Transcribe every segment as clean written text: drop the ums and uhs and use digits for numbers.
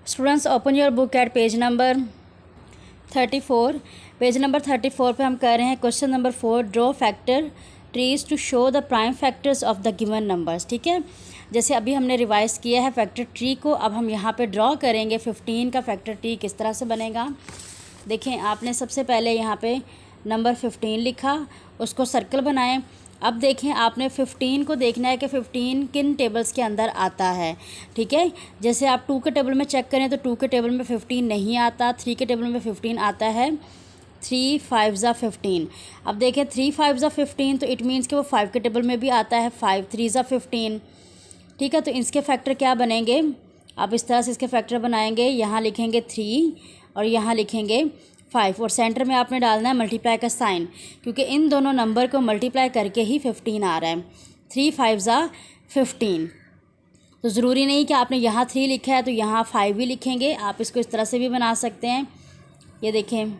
Students open your book at page number 34। Page number 34 पे हम कर रहे हैं question number 4, draw factor trees to show the prime factors of the given numbers. ठीक है, जैसे अभी हमने रिवाइज किया है फैक्टर ट्री को, अब हम यहाँ पे ड्रॉ करेंगे 15 का फैक्टर ट्री किस तरह से बनेगा। देखें, आपने सबसे पहले यहाँ पे नंबर 15 लिखा, उसको सर्कल बनाएं। अब देखें, आपने 15 को देखना है कि 15 किन टेबल्स के अंदर आता है। ठीक है, जैसे आप 2 के टेबल में चेक करें तो 2 के टेबल में 15 नहीं आता, 3 के टेबल में 15 आता है। 3 5 ज़ा 15। अब देखें 3 5 ज़ा 15 तो इट मीन्स कि वो 5 के टेबल में भी आता है। 5 3 ज़ा 15। ठीक है, तो इसके फैक्टर क्या बनेंगे, आप इस तरह से इसके फैक्टर बनाएंगे। यहाँ लिखेंगे 3 और यहाँ लिखेंगे 5 और सेंटर में आपने डालना है मल्टीप्लाई का साइन, क्योंकि इन दोनों नंबर को मल्टीप्लाई करके ही 15 आ रहा है। 3 5 ज़ा 15। तो ज़रूरी नहीं कि आपने यहाँ 3 लिखा है तो यहाँ 5 भी लिखेंगे, आप इसको इस तरह से भी बना सकते हैं। ये देखें,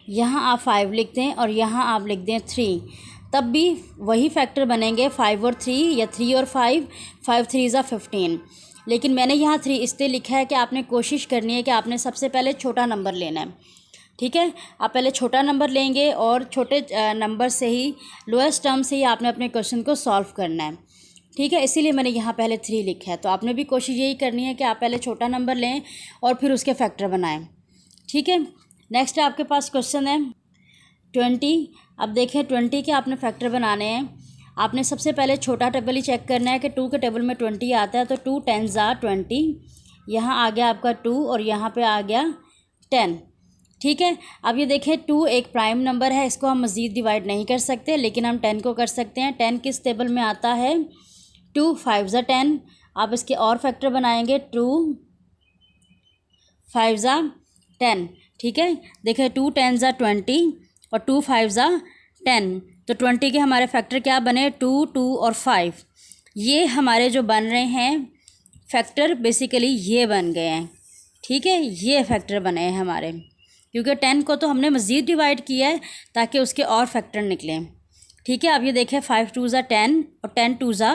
यहाँ आप 5 लिखते हैं और यहाँ आप लिख दें 3, तब भी वही फैक्टर बनेंगे 5 और 3 या 3 और 5। 5 3 ज़ा 15। लेकिन मैंने यहाँ 3 इसलिए लिखा है कि आपने कोशिश करनी है कि आपने सबसे पहले छोटा नंबर लेना है। ठीक है, आप पहले छोटा नंबर लेंगे और छोटे नंबर से ही, लोएस्ट टर्म से ही आपने अपने क्वेश्चन को सॉल्व करना है। ठीक है, इसीलिए मैंने यहाँ पहले 3 लिखा है। तो आपने भी कोशिश यही करनी है कि आप पहले छोटा नंबर लें और फिर उसके फैक्टर बनाएं। ठीक है, नेक्स्ट आपके पास क्वेश्चन है 20। अब देखें 20 के आपने फैक्टर बनाने हैं। आपने सबसे पहले छोटा टेबल ही चेक करना है कि 2 के टेबल में 20 आता है, तो 2 10 ज़ा 20। यहाँ आ गया आपका 2 और यहाँ पे आ गया 10। ठीक है, अब ये देखें 2 एक प्राइम नंबर है, इसको हम मज़ीद डिवाइड नहीं कर सकते, लेकिन हम 10 को कर सकते हैं। 10 किस टेबल में आता है, 2 5 ज़ा 10। आप इसके और फैक्टर बनाएंगे, 2 5 ज़ा 10। ठीक है, देखें 2 10 ज़ा 20 और 2 5 ज़ा 10, तो 20 के हमारे फैक्टर क्या बने, 2 2 और 5। ये हमारे जो बन रहे हैं फैक्टर बेसिकली ये बन गए हैं। ठीक है, ये फैक्टर बने हैं हमारे, क्योंकि 10 को तो हमने मज़ीद डिवाइड किया है ताकि उसके और फैक्टर निकलें। ठीक है, अब ये देखें 5 2 ज़ा 10 और 10 2 ज़ा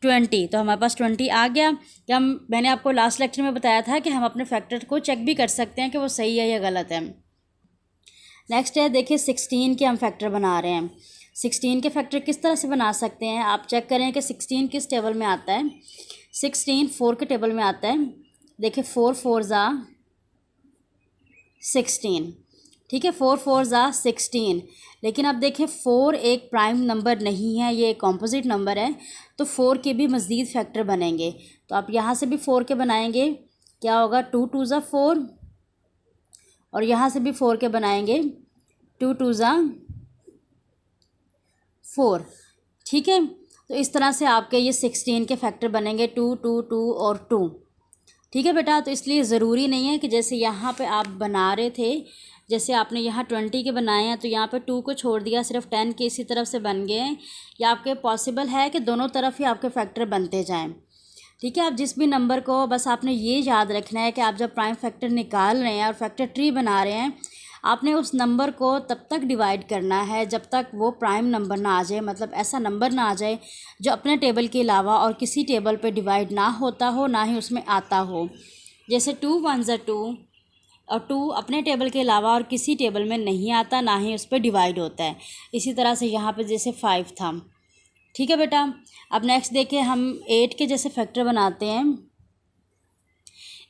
20, तो हमारे पास 20 आ गया। या मैंने आपको लास्ट लेक्चर में बताया था कि हम अपने फैक्टर को चेक भी कर सकते हैं कि वो सही है या गलत है। नेक्स्ट है, देखिए 16 के हम फैक्टर बना रहे हैं। 16 के फैक्टर किस तरह से बना सकते हैं, आप चेक करें कि 16 किस टेबल में आता है। 16 4 के टेबल में आता है। देखिए 4 4 ज़ा 16। ठीक है, 4 4 ज़ा 16। लेकिन अब देखिए 4 एक प्राइम नंबर नहीं है, ये एक कॉम्पोजिट नंबर है, तो 4 के भी मज़ीद फैक्टर बनेंगे। तो आप यहाँ से भी 4 के बनाएंगे, क्या होगा, 2 2 ज़ा 4 और यहाँ से भी 4 के बनाएंगे, 2 2 ज़ा 4। ठीक है, तो इस तरह से आपके ये 16 के फैक्टर बनेंगे, 2 2 2 और 2। ठीक है बेटा, तो इसलिए ज़रूरी नहीं है कि जैसे यहाँ पे आप बना रहे थे, जैसे आपने यहाँ 20 के बनाए हैं तो यहाँ पे 2 को छोड़ दिया, सिर्फ 10 के इसी तरफ से बन गए हैं, या आपके पॉसिबल है कि दोनों तरफ ही आपके फैक्टर बनते जाएं। ठीक है, आप जिस भी नंबर को, बस आपने ये याद रखना है कि आप जब प्राइम फैक्टर निकाल रहे हैं और फैक्टर ट्री बना रहे हैं, आपने उस नंबर को तब तक डिवाइड करना है जब तक वो प्राइम नंबर ना आ जाए, मतलब ऐसा नंबर ना आ जाए जो अपने टेबल के अलावा और किसी टेबल पे डिवाइड ना होता हो, ना ही उसमें आता हो। जैसे 2 1 ज़ा 2 और 2 अपने टेबल के अलावा और किसी टेबल में नहीं आता, ना ही उस पर डिवाइड होता है। इसी तरह से यहाँ पे जैसे 5 था। ठीक है बेटा, अब नेक्स्ट देखें, हम 8 के जैसे फैक्टर बनाते हैं।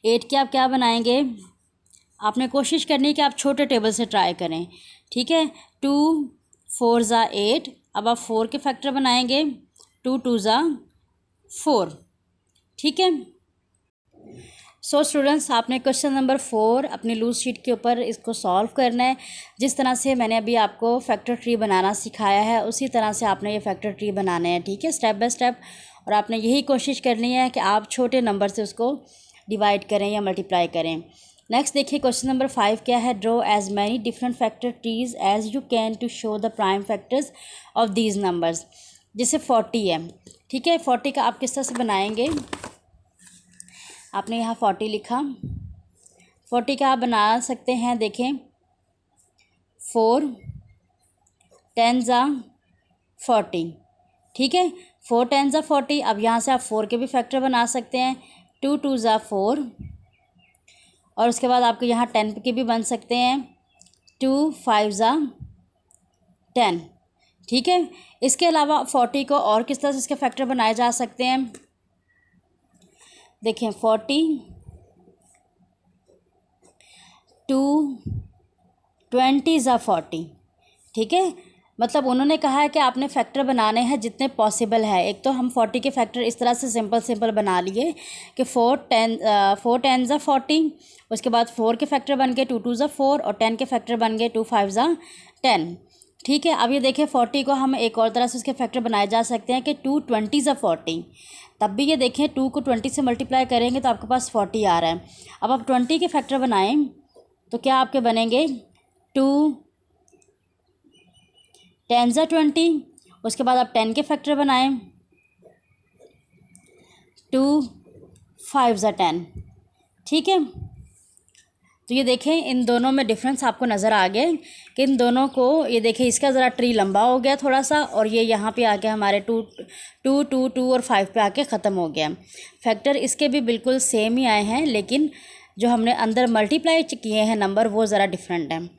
8 के आप क्या बनाएंगे, आपने कोशिश करनी है कि आप छोटे टेबल से ट्राई करें। ठीक है, 2 4 ज़ा 8। अब आप 4 के फैक्टर बनाएंगे, 2 2 ज़ा 4। ठीक है, सो स्टूडेंट्स, आपने क्वेश्चन नंबर 4 अपनी लूज शीट के ऊपर इसको सॉल्व करना है। जिस तरह से मैंने अभी आपको फैक्टर ट्री बनाना सिखाया है, उसी तरह से आपने ये फैक्टर ट्री बनाने हैं। ठीक है, स्टेप बाय स्टेप, और आपने यही कोशिश करनी है कि आप छोटे नंबर से उसको डिवाइड करें या मल्टीप्लाई करें। नेक्स्ट देखिए क्वेश्चन नंबर 5 क्या है, draw as many different factor trees as you can to show the prime factors of these numbers. जैसे 40 है। ठीक है, 40 का आप किस तरह से बनाएंगे, आपने यहाँ 40 लिखा। 40 का आप बना सकते हैं, देखें 4 10 ज़ा 40। ठीक है, 4 10 ज़ा 40। अब यहाँ से आप 4 के भी फैक्टर बना सकते हैं, 2 2 ज़ा 4, और उसके बाद आपके यहाँ 10 के भी बन सकते हैं, 2 5 ज़ा 10। ठीक है, इसके अलावा 40 को और किस तरह से इसके फैक्टर बनाए जा सकते हैं, देखें 40 2 20 ज़ा 40। ठीक है, मतलब उन्होंने कहा है कि आपने फैक्टर बनाने हैं जितने पॉसिबल है। एक तो हम 40 के फैक्टर इस तरह से सिंपल बना लिए कि 4 10 ज़ा 40, उसके बाद 4 के फैक्टर बन गए 2 2 ज़ा 4, और 10 के फैक्टर बन गए 2 5 ज़ा 10। ठीक है, अब ये देखिए 40 को हम एक और तरह से उसके फैक्टर बनाए जा सकते हैं कि 2 20 ज़ा 40। तब भी ये देखें 2 को 20 से मल्टीप्लाई करेंगे तो आपके पास 40 आ रहा है। अब आप 20 के फैक्टर बनाएं तो क्या आपके बनेंगे, 2 10 ज़ा 20, उसके बाद आप 10 के फैक्टर बनाएं 2 5 ज़ा 10। ठीक है, तो ये देखें इन दोनों में डिफरेंस आपको नज़र आ गया कि इन दोनों को, ये देखें इसका ज़रा ट्री लंबा हो गया थोड़ा सा, और ये यहाँ पे आके हमारे 2 2 2 2 और 5 पे आके ख़त्म हो गया। फैक्टर इसके भी बिल्कुल सेम ही आए हैं, लेकिन जो हमने अंदर मल्टीप्लाई किए हैं नंबर वो ज़रा डिफरेंट हैं।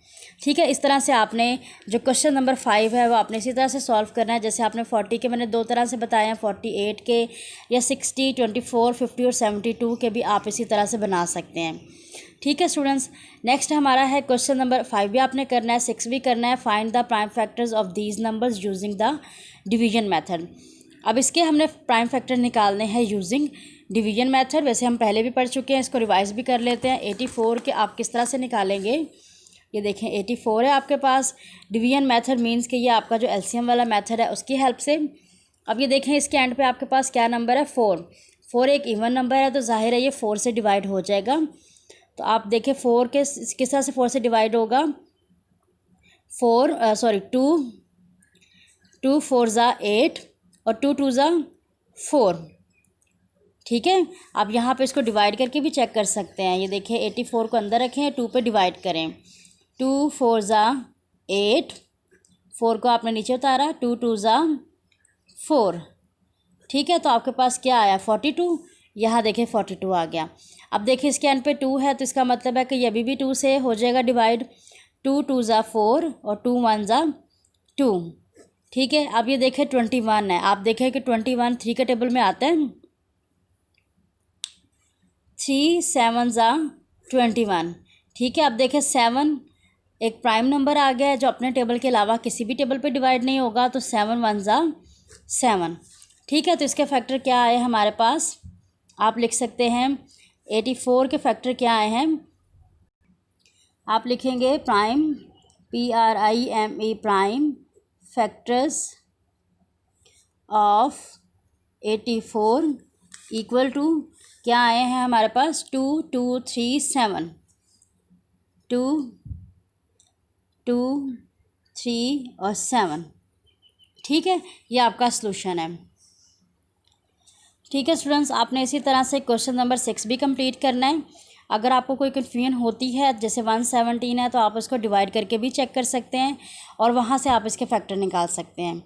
ठीक है, इस तरह से आपने जो क्वेश्चन नंबर 5 है वो आपने इसी तरह से सॉल्व करना है। जैसे आपने 40 के मैंने दो तरह से बताए हैं, 48 के या 60 24 50 और 72 के भी आप इसी तरह से बना सकते हैं। ठीक है स्टूडेंट्स, नेक्स्ट हमारा है क्वेश्चन नंबर 5 भी आपने करना है, 6 भी करना है। Find the prime factors of these numbers using the division method. अब इसके हमने प्राइम फैक्टर निकालने हैं यूजिंग डिवीजन मेथड। वैसे हम पहले भी पढ़ चुके हैं, इसको रिवाइज भी कर लेते हैं। 84 के आप किस तरह से निकालेंगे, ये देखें 84 है आपके पास। डिवीजन मेथड मींस कि ये आपका जो एलसीएम वाला मेथड है उसकी हेल्प से। अब ये देखें इसके एंड पे आपके पास क्या नंबर है, 4। 4 एक इवन नंबर है तो जाहिर है ये 4 से डिवाइड हो जाएगा। तो आप देखें 4 के किस तरह से 4 से डिवाइड होगा, 2 4 ज़ा 8 और 2 2 ज़ा 4। ठीक है, आप यहाँ पे इसको डिवाइड करके भी चेक कर सकते हैं। ये देखें 84 को अंदर रखें, 2 पे डिवाइड करें, 2 4 ज़ा 8, 4 को आपने नीचे उतारा, 2 2 ज़ा 4। ठीक है, तो आपके पास क्या आया, 42। यहाँ देखें 42 आ गया। अब देखिए इसके एंड पे 2 है तो इसका मतलब है कि ये भी 2 से हो जाएगा डिवाइड, 2 2 ज़ा 4 और 2 1 ज़ा 2। ठीक है, अब ये देखें 21 है। आप देखें कि 21 3 के टेबल में आता है, 3 7 ज़ा 21। ठीक है, अब देखें 7 एक प्राइम नंबर आ गया है जो अपने टेबल के अलावा किसी भी टेबल पे डिवाइड नहीं होगा, तो 7 1 ज़ा 7। ठीक है, तो इसके फैक्टर क्या आए हमारे पास, आप लिख सकते हैं 84 के फैक्टर क्या आए हैं, आप लिखेंगे prime PRIME prime factors of 84 equal to क्या आए हैं हमारे पास, 2 2 3 7, 2 2 3 और 7। ठीक है, ये आपका सलूशन है। ठीक है स्टूडेंट्स, आपने इसी तरह से क्वेश्चन नंबर 6 भी कंप्लीट करना है। अगर आपको कोई कन्फ्यूजन होती है, जैसे 117 है, तो आप उसको डिवाइड करके भी चेक कर सकते हैं और वहाँ से आप इसके फैक्टर निकाल सकते हैं।